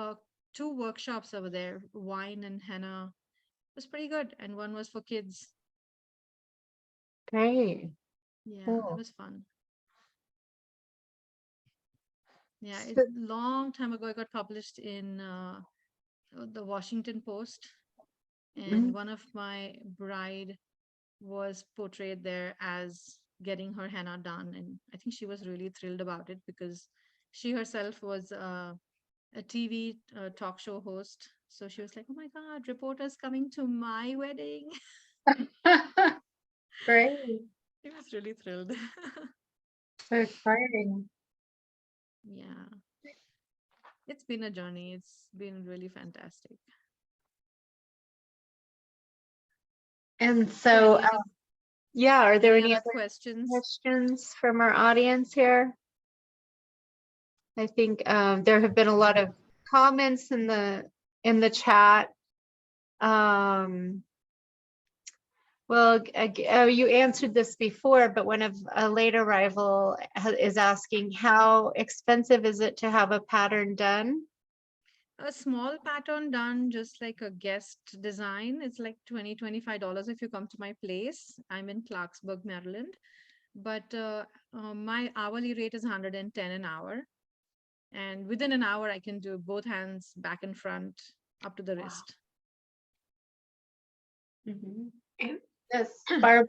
two workshops over there, wine and henna. It was pretty good, and one was for kids.
Great.
Yeah, it
Cool.
was fun. Yeah, it
So-
long time ago. It got published in the Washington Post, and
Mm.
one of my bride was portrayed there as getting her henna done, and I think she was really thrilled about it because she herself was a TV talk show host. So she was like, "Oh my God, reporters coming to my wedding!"
Great.
She was really thrilled.
So exciting.
Yeah, it's been a journey. It's been really fantastic.
And
So
so,
any other
yeah, are there
any
any
other
other
questions?
questions from our audience here? I think there have been a lot of comments in the chat. Well, you answered this before, but one of a late arrival is asking, how expensive is it to have a pattern done?
A small pattern done, just like a guest design, it's like $25 if you come to my place. I'm in Clarksburg, Maryland. But my hourly rate is 110 an hour. And within an hour, I can do both hands, back and front, up to the wrist.
Mhm.
And
Yes, Barbara?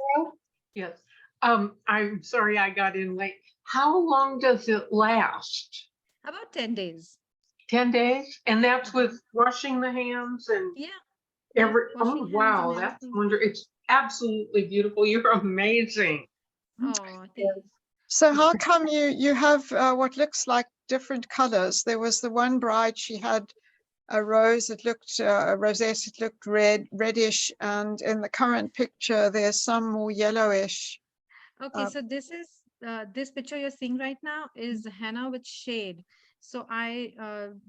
yes, I'm sorry I got in late. How long does it last?
About 10 days.
10 days? And that's
Uh-huh.
with washing the hands and
Yeah. Yeah.
every, oh
Washing hands and
wow, that's
everything.
wonderful. It's absolutely beautiful. You're amazing.
Oh, thank
So how come you have what looks like different colors? There was the one bride, she had a rose, it looked a rosette, it looked reddish, and in the current picture there's some more yellowish.
Okay, so this picture you're seeing right now is henna with shade. So I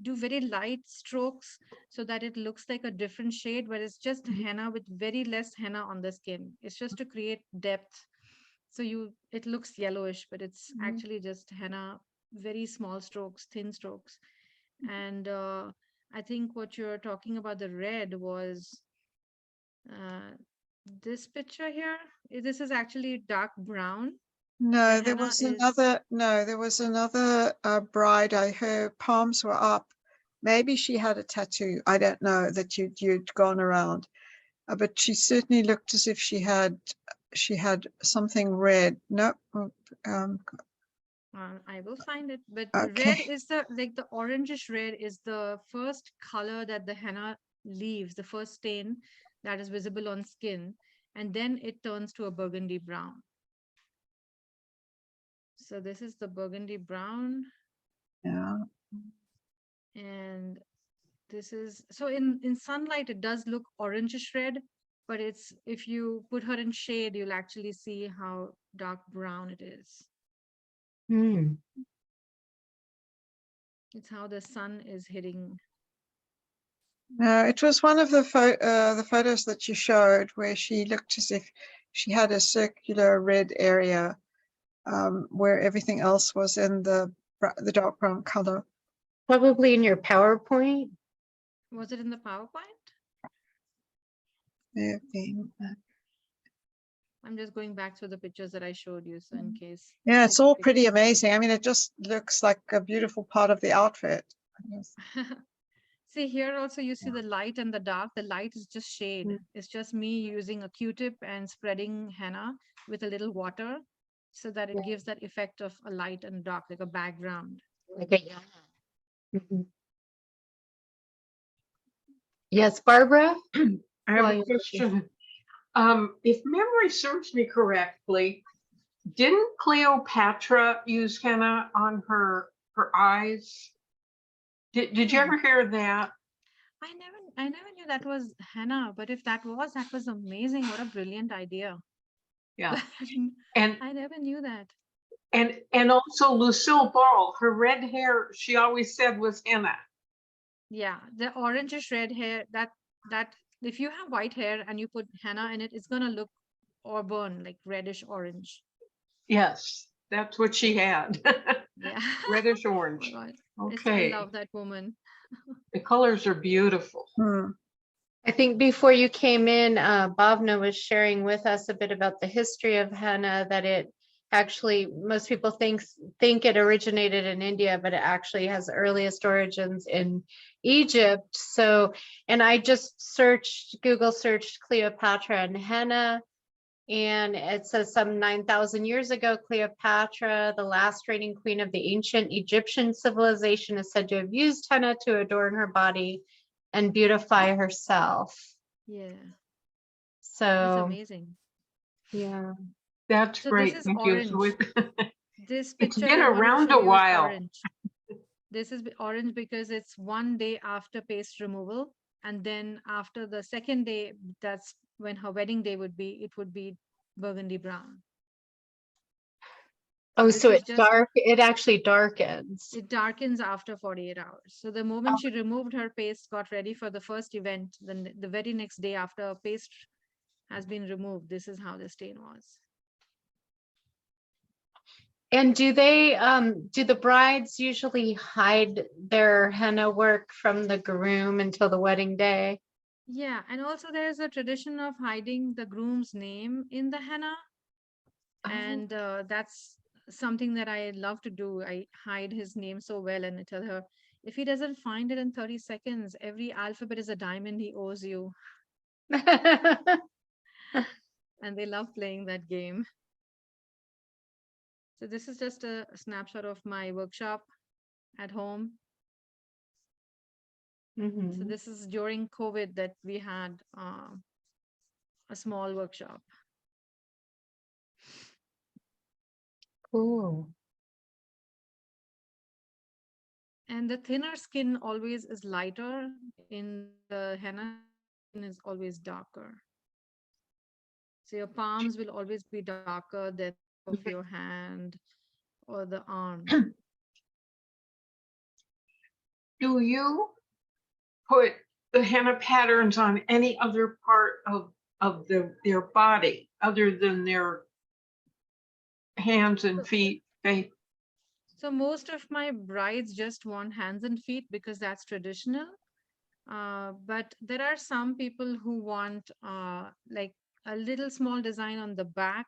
do very light strokes so that it looks like a different shade, but it's just henna with very less henna on the skin. It's just to create depth. So it looks yellowish, but it's actually just henna, very small strokes, thin strokes. And I think what you're talking about, the red, was uh, this picture here. This is actually dark brown. The
No,
henna is,
there was another bride. Her palms were up. Maybe she had a tattoo. I don't know that you'd gone around, but she certainly looked as if she had something red. No, um,
I will find it, but red
okay.
is the orangish red is the first color that the henna leaves, the first stain that is visible on skin, and then it turns to a burgundy brown. So this is the burgundy brown,
Yeah.
and this is, so in sunlight it does look orangish red, but it's, if you put her in shade, you'll actually see how dark brown it is.
Hmm.
It's how the sun is hitting.
No, it was one of the photos that you showed where she looked as if she had a circular red area where everything else was in the dark brown color.
Probably in your PowerPoint.
Was it in the PowerPoint?
may have been.
I'm just going back through the pictures that I showed you, so in case.
Yeah, it's all
pic-
pretty amazing. I mean, it just looks like a beautiful part of the outfit. Yes.
See here also you see the light and the dark. The light is just shade.
Mm.
It's just me using a Q-tip and spreading henna with a little water so that it
Yeah.
gives that effect of a light and dark, like a background.
Like a Mhm. Yes, Barbara?
I have
Well,
a
you're looking.
question. If memory serves me correctly, didn't Cleopatra use henna on her eyes? Did you
Hmm.
ever hear that?
I never knew that was henna, but if that was amazing. What a brilliant idea.
Yeah.
But
And
I never knew that.
and also Lucille Ball, her red hair, she always said was henna.
Yeah, the orangish red hair, that if you have white hair and you put henna in it, it's gonna look auburn, like reddish orange.
Yes, that's what she had.
Yeah.
Reddish
Oh my
orange.
God. I
Okay.
love that woman.
The colors are beautiful.
Hmm.
I think before you came in, Bhavna was sharing with us a bit about the history of henna, that it actually, most people think it originated in India, but it actually has earliest origins in Egypt. So, and I just Google searched Cleopatra and henna, and it says some 9,000 years ago, Cleopatra, the last reigning queen of the ancient Egyptian civilization, is said to have used henna to adorn her body and beautify herself.
Yeah, that's
So,
amazing.
yeah.
That's
So this
great.
is
Thank you. So
orange. This
it's
picture
been
I wanted to
around
show
a
you is
while.
orange. This is orange because it's one day after paste removal. And then after the second day, that's when her wedding day would be, it would be burgundy brown.
Oh,
This
so
is
it's
just,
dark. It actually darkens.
it darkens after 48 hours. So the moment she removed her paste, got ready for the first event, then the very next day after paste has been removed, this is how the stain was.
And do the brides usually hide their henna work from the groom until the wedding day?
Yeah, and also there's a tradition of hiding the groom's name in the henna, and that's something that I love to do. I hide his name so well, and I tell her if he doesn't find it in 30 seconds, every alphabet is a diamond he owes you, and they love playing that game. So this is just a snapshot of my workshop at home. So
Mhm.
this is during COVID that we had a small workshop.
Cool.
And the thinner skin always is lighter. In the henna, skin is always darker. So your palms will always be darker than of your hand or the arm.
Do you put the henna patterns on any other part of their body other than their hands and feet?
So most of my brides just want hands and feet because that's traditional. But there are some people who want like a little small design on the back,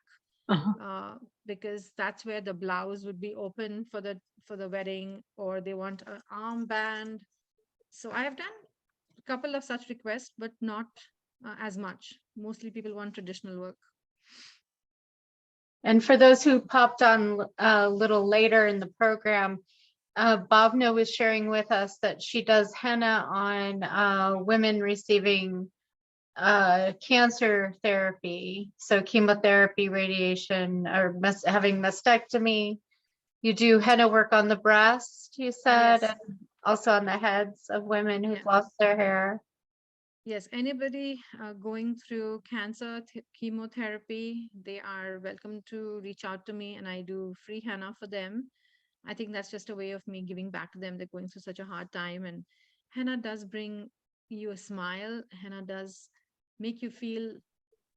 Uh-huh.
because that's where the blouse would be open for the wedding, or they want an armband. So I have done a couple of such requests, but not as much. Mostly people want traditional work.
And for those who popped on a little later in the program, Bhavna was sharing with us that she does henna on women receiving cancer therapy, so chemotherapy, radiation, or having mastectomy. You do henna work on the breast, you said,
Yes.
and also on the heads of women who've
Yeah.
lost their hair.
Yes, anybody going through cancer chemotherapy, they are welcome to reach out to me, and I do free henna for them. I think that's just a way of me giving back to them. They're going through such a hard time, and henna does bring you a smile. Henna does make you feel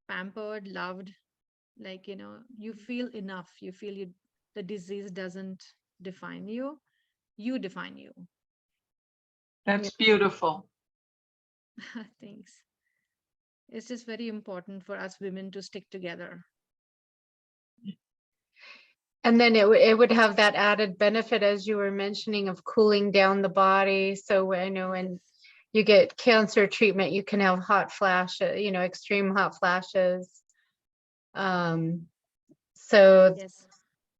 pampered, loved, like, you feel enough. You feel the disease doesn't define you. You define you.
That's beautiful.
Thanks. it's just very important for us women to stick together.
And then it would have that added benefit, as you were mentioning, of cooling down the body. So I know when you get cancer treatment, you can have hot flashes, extreme hot flashes. So
Yes.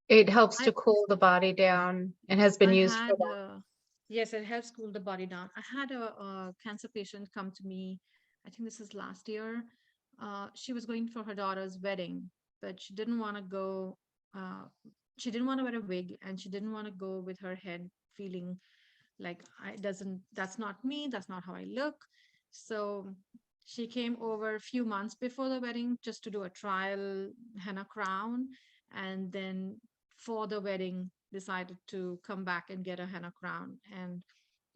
it helps
I
to cool the body down and has been
I
used for
had
that.
yes, it helps cool the body down. I had a cancer patient come to me. I think this is last year. She was going for her daughter's wedding, but she didn't want to go. Uh, she didn't want to wear a wig, and she didn't want to go with her head feeling like I doesn't. That's not me. That's not how I look. So she came over a few months before the wedding just to do a trial henna crown, and then for the wedding decided to come back and get a henna crown. And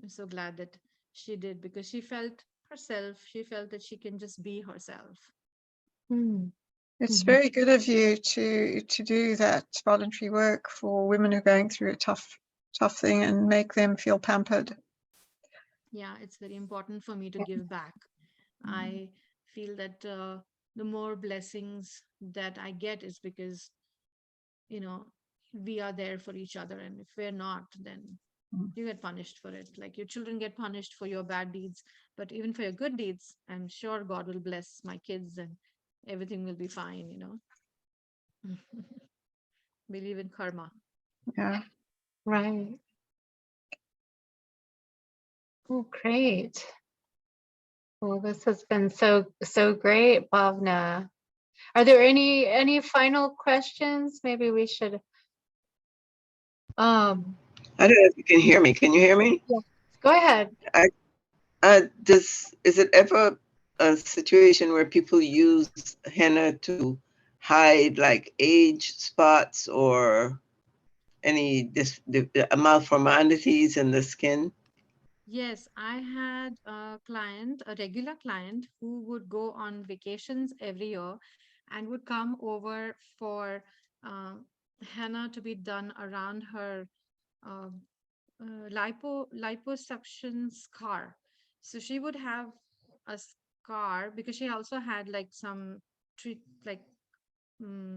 I'm so glad that she did, because she felt herself. She felt that she can just be herself.
Hmm.
It's
Mhm.
very good of you to do that voluntary work for women who are going through a tough thing and make them feel pampered.
Yeah, it's very important for me to give back. I feel that the more blessings that I get is because, you know, we are there for each other. And if we're not, then
Mm.
you get punished for it. Like your children get punished for your bad deeds, but even for your good deeds, I'm sure God will bless my kids and everything will be fine, Believe in karma.
Yeah.
Right. Oh, great. Well, this has been so great, Bhavna. Are there any final questions? Maybe we should
I don't know if you can hear me. Can you hear me?
go ahead.
Is it ever a situation where people use henna to hide like age spots or any the malformities in the skin?
Yes, I had a client, a regular client, who would go on vacations every year and would come over for uh, henna to be done around her uh, liposuction scar. So she would have a scar because she also had like some treat like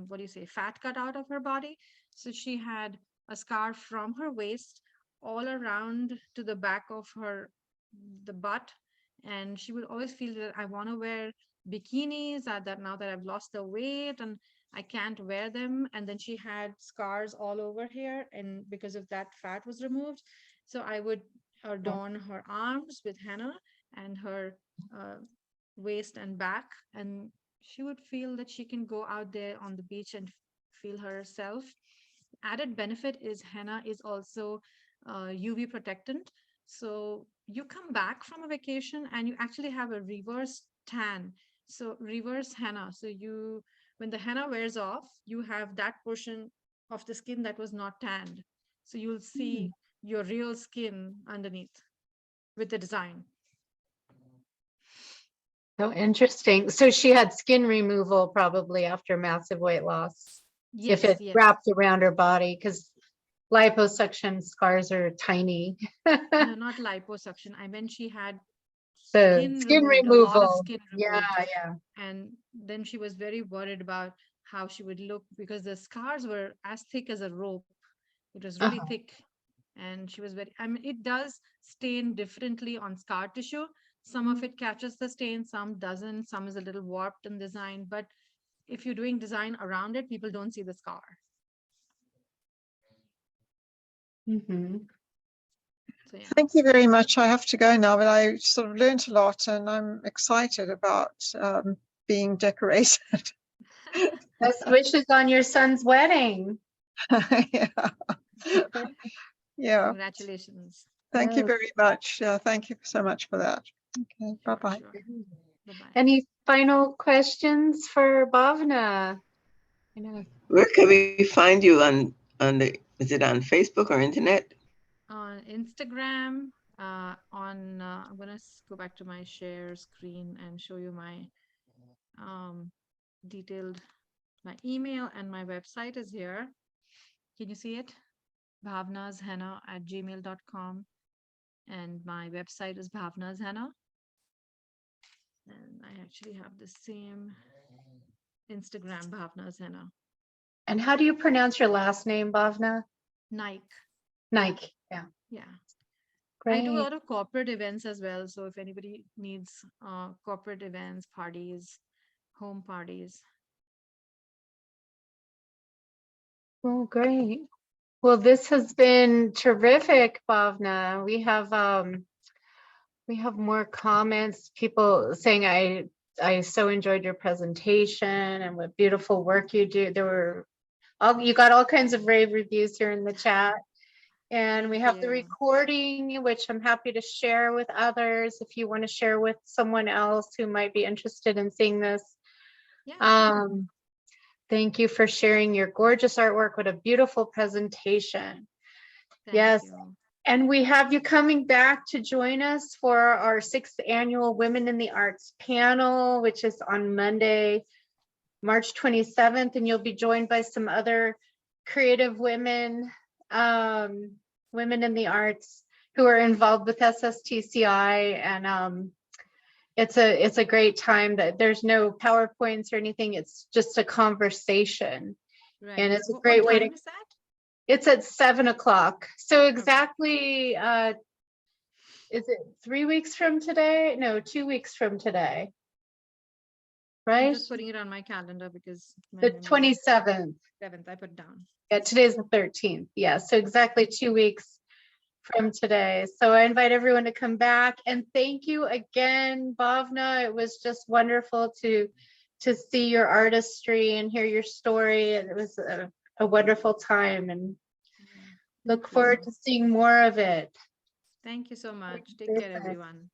what do you say, fat cut out of her body. So she had a scar from her waist all around to the back of her the butt, and she would always feel that I want to wear bikinis, that now that I've lost the weight and I can't wear them. And then she had scars all over here, and because of that, fat was removed. So I would adorn her arms with henna and her uh, waist and back, and she would feel that she can go out there on the beach and feel herself. Added benefit is henna is also UV protectant. So you come back from a vacation and you actually have a reverse tan. So reverse henna. So when the henna wears off, you have that portion of the skin that was not tanned. So you'll see your real skin underneath with the design.
So interesting. So she had skin removal probably after massive weight loss, if
Yes,
it
yes.
wrapped around her body, because liposuction scars are tiny.
No, not liposuction. I meant she had
The
skin
skin
removed, a lot of
removal.
skin
Yeah,
removed.
yeah.
And then she was very worried about how she would look because the scars were as thick as a rope. It was really
Uh-huh.
thick. And she was very, I mean, it does stain differently on scar tissue. Some of it catches the stain, some doesn't, some is a little warped in design. But if you're doing design around it, people don't see the scar.
Mhm.
So, yeah.
Thank you very much. I have to go now, but I sort of learned a lot and I'm excited about being decorated.
Best wishes on your son's wedding.
Yeah. Yeah.
Congratulations.
Thank you
Yes.
very much. Thank you so much for that. Okay. Bye-bye.
Sure. Bye bye.
Any final questions for Bhavna? You know,
Where can we find you is it on Facebook or internet?
On Instagram, I'm gonna go back to my share screen and show you my um, detailed, my email and my website is here. Can you see it? bhavnashenna@gmail.com, and my website is Bhavnas Henna. And And I actually have the same Instagram, Bhavna's Henna.
And how do you pronounce your last name, Bhavna?
Nike.
Nike. Yeah.
Yeah. I do a
Great.
lot of corporate events as well. So if anybody needs corporate events, parties, home parties.
Oh, great. Well, this has been terrific, Bhavna. We have more comments, people saying I so enjoyed your presentation and what beautiful work you do. You got all kinds of rave reviews here in the chat. And we
Thank
have the
you.
recording, which I'm happy to share with others if you want to share with someone else who might be interested in seeing this.
Yeah, sure.
Thank you for sharing your gorgeous artwork. What a beautiful presentation.
Thank
Yes.
you.
And we have you coming back to join us for our 6th annual Women in the Arts panel, which is on Monday, March 27th. And you'll be joined by some other creative women, women in the arts who are involved with SSTCI. And it's a great time. That there's no PowerPoints or anything. It's just a conversation.
Right.
And it's a
What
great way to,
time is that?
it's at 7 o'clock. So exactly, is it 3 weeks from today? No, 2 weeks from today.
I'm
Right?
just putting it on my calendar because my
The
memory is
27th.
7th. I put down.
Yeah, today's the 13th. Yeah, so exactly 2 weeks from today. So I invite everyone to come back, and thank you again, Bhavna. It was just wonderful to see your artistry and hear your story. It was a wonderful time, and look
Thank
forward
you.
to seeing more of it.
Thank you so much. Take care,
Perfect.
everyone.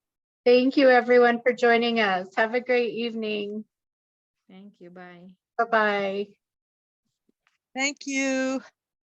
Thank you, everyone, for joining us. Have a great evening.
Thank you. Bye.
Bye-bye.
Thank you.